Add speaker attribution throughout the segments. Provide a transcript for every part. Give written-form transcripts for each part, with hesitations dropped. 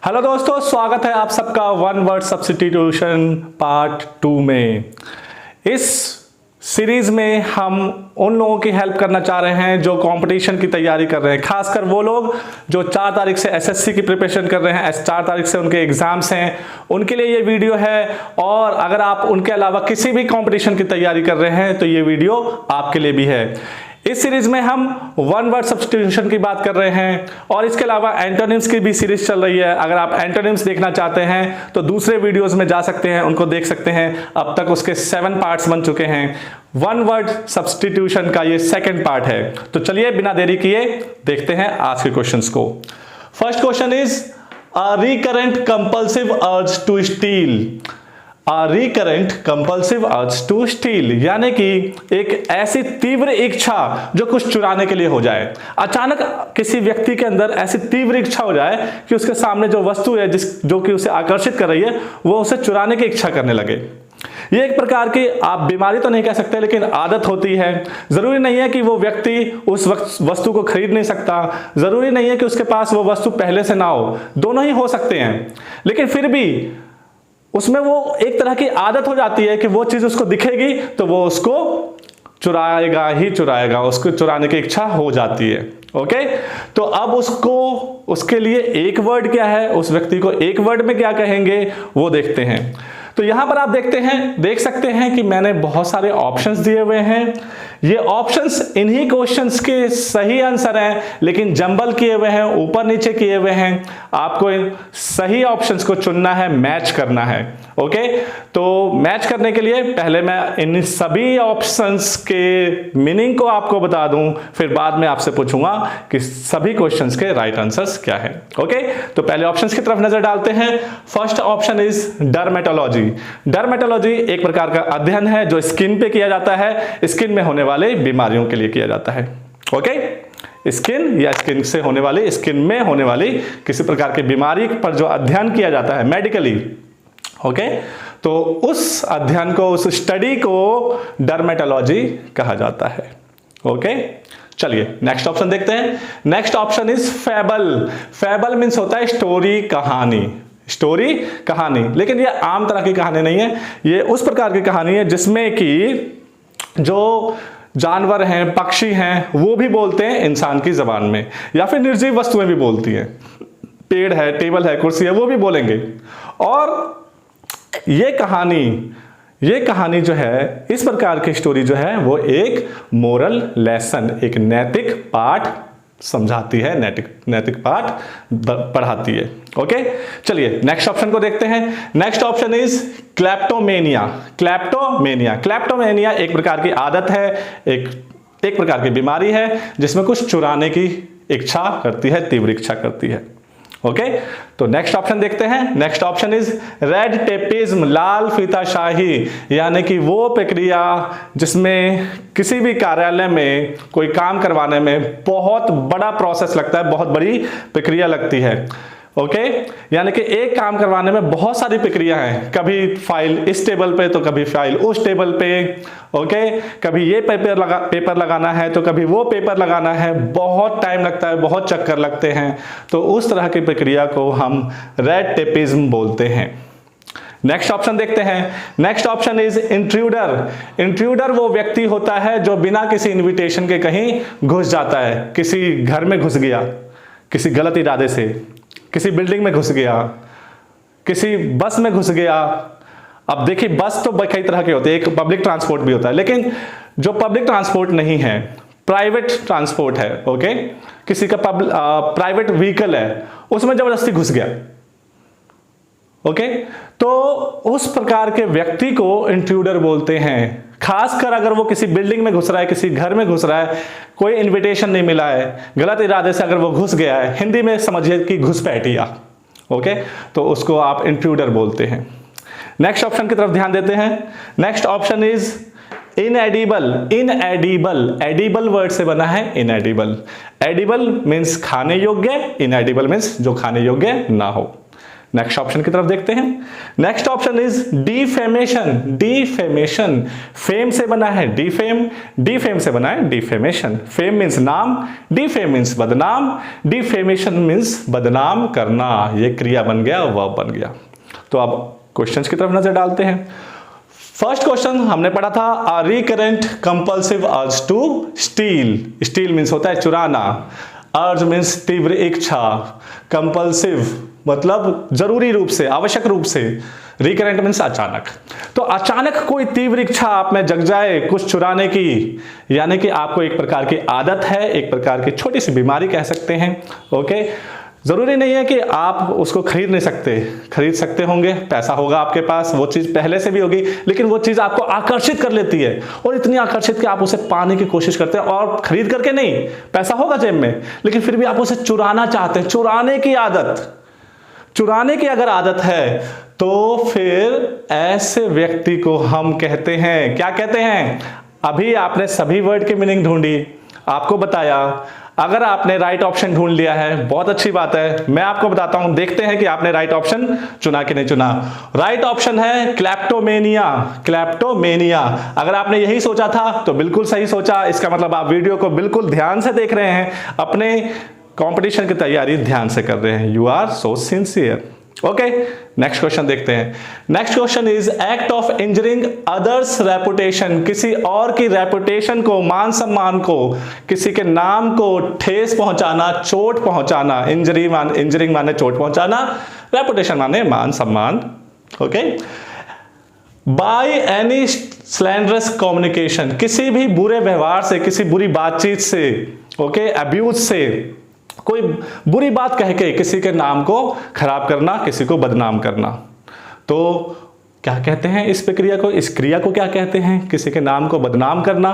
Speaker 1: Hello दोस्तों, स्वागत है आप सबका वन वर्ड सब्स्टिट्यूशन पार्ट 2 में। इस सीरीज में हम उन लोगों की हेल्प करना चाह रहे हैं जो कंपटीशन की तैयारी कर रहे हैं, खासकर वो लोग जो 4 तारीख से एसएससी की प्रिपरेशन कर रहे हैं, 4 तारीख से उनके एग्जाम्स हैं, उनके लिए ये वीडियो है। और अगर आप उनके अलावा किसी भी कंपटीशन की तैयारी कर रहे हैं तो ये वीडियो आपके लिए भी है। इस सीरीज में हम वन वर्ड सब्स्टिट्यूशन की बात कर रहे हैं और इसके अलावा एंटोनिम्स की भी सीरीज चल रही है। अगर आप एंटोनिम्स देखना चाहते हैं तो दूसरे वीडियोस में जा सकते हैं, उनको देख सकते हैं। अब तक उसके 7 पार्ट्स बन चुके हैं। वन वर्ड सब्स्टिट्यूशन का ये सेकंड पार्ट है। तो चलिए बिना देरी किए देखते हैं आज के क्वेश्चंस को। First question is a recurrent compulsive urge to steal. Recurrent compulsive urge to steal यानी कि एक ऐसी तीव्र इच्छा जो कुछ चुराने के लिए हो जाए। अचानक किसी व्यक्ति के अंदर ऐसी तीव्र इच्छा हो जाए कि उसके सामने जो वस्तु है जो कि उसे आकर्षित कर रही है वो उसे चुराने की इच्छा करने लगे। ये एक प्रकार की आप बीमारी तो नहीं कह सकते, लेकिन आदत होती है। जरूरी नहीं है कि वो व्यक्ति उस वस्तु को खरीद नहीं सकता, जरूरी नहीं है कि उसके पास वो वस्तु पहले से ना हो, दोनों ही हो सकते हैं। लेकिन फिर भी उसमें वो एक तरह की आदत हो जाती है कि वो चीज उसको दिखेगी तो वो उसको चुराएगा ही चुराएगा, उसको चुराने की इच्छा हो जाती है। ओके, तो अब उसके लिए एक वर्ड क्या है, उस व्यक्ति को एक वर्ड में क्या कहेंगे वो देखते हैं। तो यहां पर आप देख सकते हैं कि मैंने बहुत सारे ऑप्शंस दिए हुए हैं। ये ऑप्शंस इन्हीं क्वेश्चंस के सही आंसर हैं, लेकिन जंबल किए हुए हैं, ऊपर नीचे किए हुए हैं। आपको इन सही ऑप्शंस को चुनना है, मैच करना है। ओके, तो मैच करने के लिए पहले मैं इन सभी ऑप्शंस के मीनिंग को आपको बता दूं, फिर बाद में आपसे पूछूंगा कि सभी क्वेश्चंस के राइट आंसर्स क्या है। ओके, तो पहले ऑप्शंस की तरफ नजर डालते हैं। First option is dermatology. Dermatology एक प्रकार का अध्ययन है जो स्किन पे किया जाता है, स्किन में होने वाले बीमारियों के लिए किया जाता है। ओके, स्किन या स्किन में होने वाली किसी प्रकार की बीमारी पर जो अध्ययन किया जाता है मेडिकली। ओके, तो उस अध्ययन को, उस स्टडी को डर्मेटोलॉजी कहा जाता है। ओके, चलिए नेक्स्ट ऑप्शन देखते हैं। Next option is fable. Fable means होता है स्टोरी, कहानी। स्टोरी, कहानी, लेकिन ये आम तरह की कहानी नहीं है। ये उस प्रकार की कहानी है जिसमें कि जो जानवर हैं, पक्षी हैं, वो भी बोलते हैं इंसान की जबान में, या फिर निर्जीव वस्तुएं भी बोलती हैं। पेड़ है, टेबल है, कुर्सी है, वो भी बोलेंगे। और ये कहानी जो है, इस प्रकार की स्टोरी जो है वो एक मोरल लेसन, एक नैतिक पाठ समझाती है, नैतिक पाठ पढ़ाती है। ओके, चलिए नेक्स्ट ऑप्शन को देखते हैं। Next option is kleptomania. Kleptomania एक प्रकार की आदत है, एक प्रकार की बीमारी है जिसमें कुछ चुराने की इच्छा करती है, तीव्र इच्छा करती है। ओके, तो नेक्स्ट ऑप्शन देखते हैं। Next option is red tapism, लाल फीताशाही, यानी कि वो प्रक्रिया जिसमें किसी भी कार्यालय में कोई काम करवाने में बहुत बड़ा प्रोसेस लगता है, बहुत बड़ी प्रक्रिया लगती है। ओके, यानी कि एक काम करवाने में बहुत सारी प्रक्रिया है, कभी फाइल इस टेबल पे तो कभी फाइल उस टेबल पे। ओके, कभी ये पेपर लगाना है तो कभी वो पेपर लगाना है, बहुत टाइम लगता है, बहुत चक्कर लगते हैं। तो उस तरह की प्रक्रिया को हम रेड टेपिज्म बोलते हैं। नेक्स्ट ऑप्शन देखते हैं। Next option is intruder. Intruder वो व्यक्ति होता है जो बिना किसी इन्विटेशन के कहीं घुस जाता है, किसी घर में घुस गया, किसी गलत इरादे से, किसी बिल्डिंग में घुस गया, किसी बस में घुस गया। अब देखिए, बस तो कई तरह के होते हैं, एक पब्लिक ट्रांसपोर्ट भी होता है, लेकिन जो पब्लिक ट्रांसपोर्ट नहीं है, प्राइवेट ट्रांसपोर्ट है। ओके, किसी का प्राइवेट व्हीकल है, उसमें जबरदस्ती घुस गया। ओके, तो उस प्रकार के व्यक्ति को इंट्रूडर बोलते हैं। खासकर अगर वो किसी बिल्डिंग में घुस रहा है, किसी घर में घुस रहा है, कोई इनविटेशन नहीं मिला है, गलत इरादे से अगर वो घुस गया है, हिंदी में समझिए कि घुसपैठिया। ओके, तो उसको आप इंट्रूडर बोलते हैं। नेक्स्ट ऑप्शन की तरफ ध्यान देते हैं। Next option is इनएडिबल। Edible word से बना है इनएडिबल। एडिबल मीन्स खाने योग्य, इनएडिबल मीन्स जो खाने योग्य ना हो। नेक्स्ट ऑप्शन की तरफ देखते हैं। Next option is defamation. Defamation, fame से बना है डिफेम, डिफेम से बना है डिफेमेशन। फेम मीन्स नाम, डिफेम मीन्स बदनाम, डिफेमेशन मीन्स बदनाम करना। ये क्रिया बन गया, वर्ब बन गया। तो अब क्वेश्चंस की तरफ नजर डालते हैं। फर्स्ट क्वेश्चन हमने पढ़ा था, a recurrent compulsive urge to steal. Steal means होता है चुराना, अर्ज मीन्स तीव्र इच्छा, कंपल्सिव मतलब जरूरी रूप से, आवश्यक रूप से, रिकरेंट मीन्स अचानक। तो अचानक कोई तीव्र इच्छा आप में जग जाए कुछ चुराने की, यानी कि आपको एक प्रकार की आदत है, एक प्रकार की छोटी सी बीमारी कह सकते हैं। ओके, जरूरी नहीं है कि आप उसको खरीद नहीं सकते, खरीद सकते होंगे, पैसा होगा आपके पास, वो चीज पहले से भी होगी, लेकिन वो चीज आपको आकर्षित कर लेती है और इतनी आकर्षित कि आप उसे पाने की कोशिश करते हैं, और खरीद करके नहीं, पैसा होगा जेब में, लेकिन फिर भी आप उसे चुराना चाहते हैं। चुराने की आदत, चुराने की अगर आदत है तो फिर ऐसे व्यक्ति को हम कहते हैं, क्या कहते हैं? अभी आपने सभी वर्ड की मीनिंग ढूंढी, आपको बताया। अगर आपने राइट ऑप्शन ढूंढ लिया है, बहुत अच्छी बात है। मैं आपको बताता हूं, देखते हैं कि आपने राइट ऑप्शन चुना कि नहीं चुना। राइट ऑप्शन है क्लेप्टोमेनिया। क्लेप्टोमेनिया, अगर आपने यही सोचा था तो बिल्कुल सही सोचा। इसका मतलब आप वीडियो को बिल्कुल ध्यान से देख रहे हैं, अपने कंपटीशन की तैयारी ध्यान से कर रहे हैं। You are so sincere. Okay, next question देखते हैं। Next question is act of injuring others reputation. किसी और की रेपुटेशन को, मान सम्मान को, किसी के नाम को ठेस पहुंचाना, चोट पहुंचाना। इंजरिंग माने चोट पहुंचाना, रेपुटेशन माने मान सम्मान। ओके, बाय एनी स्लैंडरस कम्युनिकेशन, किसी भी बुरे व्यवहार से, किसी बुरी बातचीत से, ओके, अब्यूज से, कोई बुरी बात कह के किसी के नाम को खराब करना, किसी को बदनाम करना। तो क्या कहते हैं इस प्रक्रिया को, इस क्रिया को क्या कहते हैं? किसी के नाम को बदनाम करना।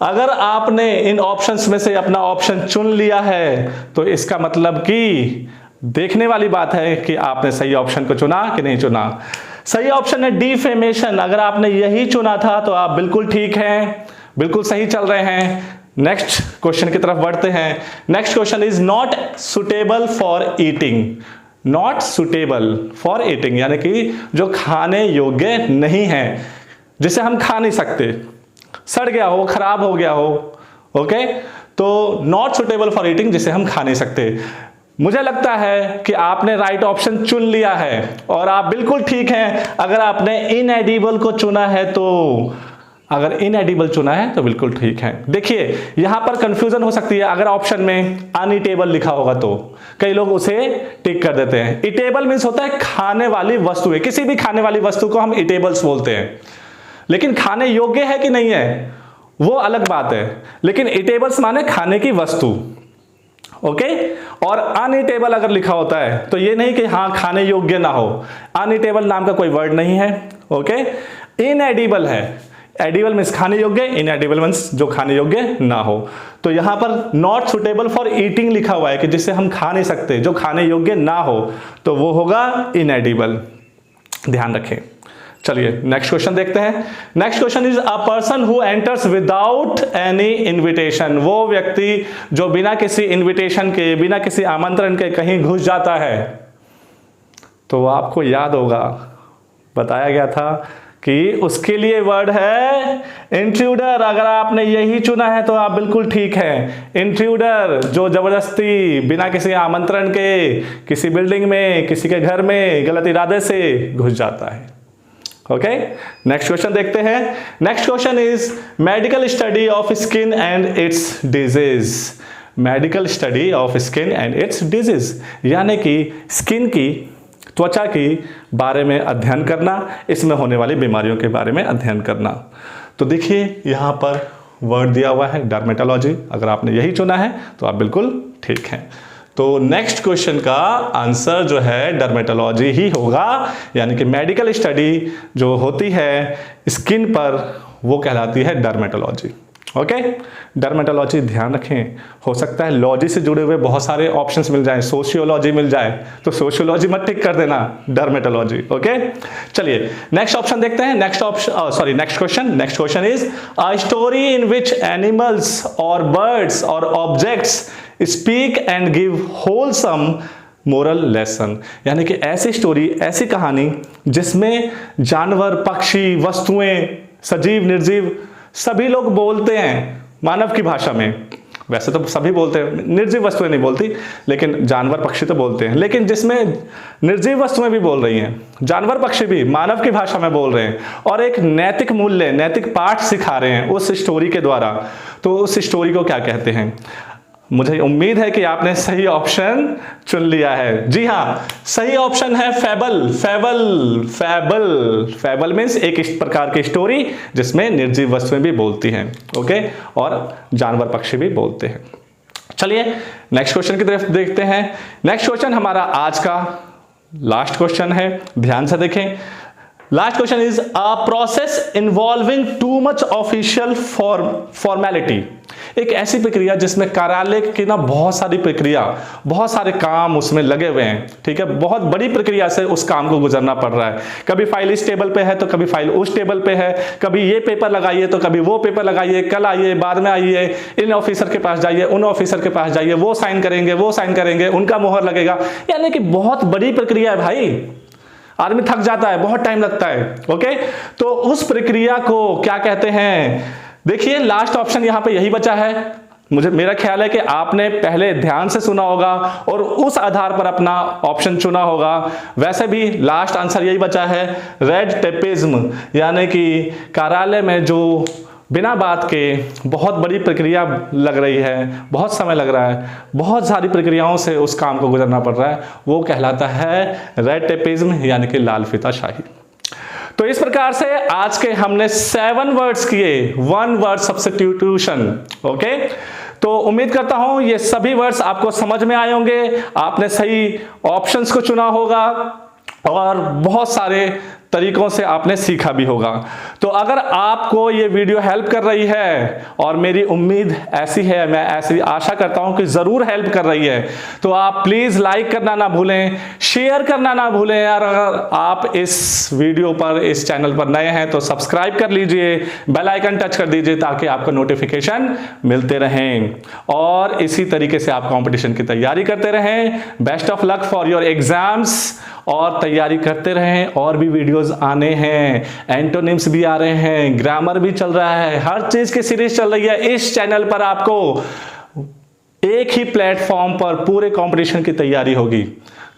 Speaker 1: अगर आपने इन ऑप्शंस में से अपना ऑप्शन चुन लिया है तो इसका मतलब कि देखने वाली बात है कि आपने सही ऑप्शन को चुना कि नहीं चुना। सही ऑप्शन है डिफेमेशन। अगर आपने यही चुना था तो आप बिल्कुल ठीक हैं, बिल्कुल सही चल रहे हैं। नेक्स्ट क्वेश्चन की तरफ बढ़ते हैं। Next question is not suitable for eating. Not suitable for eating यानी कि जो खाने योग्य नहीं है, जिसे हम खा नहीं सकते, सड़ गया हो, खराब हो गया हो। ओके, तो नॉट सुटेबल फॉर ईटिंग, जिसे हम खा नहीं सकते। मुझे लगता है कि आपने राइट ऑप्शन चुन लिया है और आप बिल्कुल ठीक हैं। अगर आपने इनएडिबल को चुना है तो, अगर इनएडिबल चुना है तो बिल्कुल ठीक है। देखिए यहां पर कंफ्यूजन हो सकती है, अगर ऑप्शन में अनईटेबल लिखा होगा तो कई लोग उसे टिक कर देते हैं। ईटेबल मीन्स होता है खाने वाली वस्तु है, किसी भी खाने वाली वस्तु को हम ईटेबल्स बोलते हैं, लेकिन खाने योग्य है कि नहीं है वो अलग बात है। लेकिन ईटेबल्स माने खाने की वस्तु। ओके, और अनईटेबल अगर लिखा होता है तो ये नहीं कि हाँ खाने योग्य ना हो, अनईटेबल नाम का कोई वर्ड नहीं है। ओके, इनएडिबल है। एडिबल मीन्स खाने योग्य, इनएडिबल मीन्स जो खाने योग्य ना हो। तो यहां पर नॉट सुटेबल फॉर ईटिंग लिखा हुआ है कि जिसे हम खा नहीं सकते, जो खाने योग्य ना हो, तो वो होगा इनएडिबल। ध्यान रखें। चलिए नेक्स्ट क्वेश्चन देखते हैं। Next question is a person who enters without any invitation. वो व्यक्ति जो बिना किसी इनविटेशन के, बिना किसी आमंत्रण के कहीं घुस जाता है। तो आपको याद होगा, बताया गया था कि उसके लिए वर्ड है इंट्रूडर। अगर आपने यही चुना है तो आप बिल्कुल ठीक हैं। इंट्रूडर जो जबरदस्ती बिना किसी आमंत्रण के किसी बिल्डिंग में, किसी के घर में गलत इरादे से घुस जाता है। ओके, नेक्स्ट क्वेश्चन देखते हैं। Next question is medical study of skin and it's disease. Medical study of skin and it's disease यानी कि स्किन की, त्वचा के बारे में अध्ययन करना, इसमें होने वाली बीमारियों के बारे में अध्ययन करना। तो देखिए यहाँ पर वर्ड दिया हुआ है डर्मेटोलॉजी। अगर आपने यही चुना है तो आप बिल्कुल ठीक हैं। तो नेक्स्ट क्वेश्चन का आंसर जो है डर्मेटोलॉजी ही होगा, यानी कि मेडिकल स्टडी जो होती है स्किन पर वो कहलाती है डर्मेटोलॉजी। ओके, डर्मेटोलॉजी ध्यान रखें। हो सकता है लॉजी से जुड़े हुए बहुत सारे ऑप्शंस मिल जाएं, सोशियोलॉजी मिल जाए तो सोशियोलॉजी मत टिक कर देना, डर्मेटोलॉजी। ओके, चलिए नेक्स्ट ऑप्शन देखते हैं। Next question is a story in which animals और बर्ड्स और objects speak and give wholesome moral lesson, यानी कि ऐसी स्टोरी, ऐसी कहानी जिसमें जानवर, पक्षी, वस्तुएं, सजीव निर्जीव सभी लोग बोलते हैं मानव की भाषा में। वैसे तो सभी बोलते हैं, निर्जीव वस्तुएं नहीं बोलती, लेकिन जानवर पक्षी तो बोलते हैं, लेकिन जिसमें निर्जीव वस्तुएं भी बोल रही हैं, जानवर पक्षी भी मानव की भाषा में बोल रहे हैं और एक नैतिक मूल्य, नैतिक पाठ सिखा रहे हैं उस स्टोरी के द्वारा। तो उस स्टोरी को क्या कहते हैं? मुझे उम्मीद है कि आपने सही ऑप्शन चुन लिया है। जी हाँ, सही ऑप्शन है फैबल। फैबल फैबल फैबल मीन्स एक इस प्रकार की स्टोरी जिसमें निर्जीव वस्तुएं भी बोलती हैं, ओके, और जानवर पक्षी भी बोलते हैं। चलिए नेक्स्ट क्वेश्चन की तरफ देखते हैं। नेक्स्ट क्वेश्चन हमारा आज का लास्ट क्वेश्चन है, ध्यान से देखें। Last question is a process involving too much official formality. एक ऐसी प्रक्रिया जिसमें कार्यालय की ना बहुत सारी प्रक्रिया, बहुत सारे काम उसमें लगे हुए हैं, ठीक है, बहुत बड़ी प्रक्रिया से उस काम को गुजरना पड़ रहा है। कभी फाइल इस टेबल पे है तो कभी फाइल उस टेबल पे है, कभी ये पेपर लगाइए तो कभी वो पेपर लगाइए, कल आइए, बाद में आइए, इन ऑफिसर के पास जाइए, उन ऑफिसर के पास जाइए, वो साइन करेंगे, उनका मोहर लगेगा, यानी कि बहुत बड़ी प्रक्रिया है भाई। आदमी थक जाता है, बहुत टाइम लगता है, ओके। तो उस प्रक्रिया को क्या कहते हैं? देखिए लास्ट ऑप्शन यहां पे यही बचा है। मेरा ख्याल है कि आपने पहले ध्यान से सुना होगा और उस आधार पर अपना ऑप्शन चुना होगा। वैसे भी लास्ट आंसर यही बचा है, रेड टेपिज्म, यानी कि कार्यालय में जो बिना बात के बहुत बड़ी प्रक्रिया लग रही है, बहुत समय लग रहा है, बहुत सारी प्रक्रियाओं से उस काम को गुजरना पड़ रहा है, वो कहलाता है रेड टेपिज्म, यानी कि लाल फीताशाही। तो इस प्रकार से आज के हमने 7 वर्ड्स किए, 1 वर्ड सब्स्टिट्यूशन, ओके। तो उम्मीद करता हूं ये सभी वर्ड्स आपको समझ में आए होंगे, आपने सही ऑप्शंस को चुना होगा और बहुत सारे तरीकों से आपने सीखा भी होगा। तो अगर आपको ये वीडियो हेल्प कर रही है, और मेरी उम्मीद ऐसी है, मैं ऐसी आशा करता हूं कि जरूर हेल्प कर रही है, तो आप प्लीज लाइक करना ना भूलें, शेयर करना ना भूलें। और अगर आप इस वीडियो पर, इस चैनल पर नए हैं तो सब्सक्राइब कर लीजिए, बेल आइकन टच कर दीजिए ताकि आपको नोटिफिकेशन मिलते रहें और इसी तरीके से आप कंपटीशन की तैयारी करते रहें। Best of luck for your exams, और तैयारी करते रहें। और भी वीडियोस आने हैं, एंटोनिम्स भी आ रहे हैं, ग्रामर भी चल रहा है, हर चीज की सीरीज चल रही है इस चैनल पर। आपको एक ही प्लेटफॉर्म पर पूरे कंपटीशन की तैयारी होगी।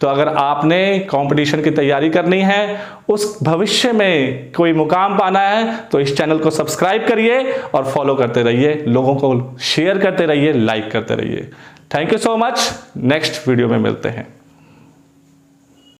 Speaker 1: तो अगर आपने कंपटीशन की तैयारी करनी है, उस भविष्य में कोई मुकाम पाना है, तो इस चैनल को सब्सक्राइब करिए और फॉलो करते रहिए, लोगों को शेयर करते रहिए, लाइक करते रहिए। Thank you so much. Next video में मिलते हैं।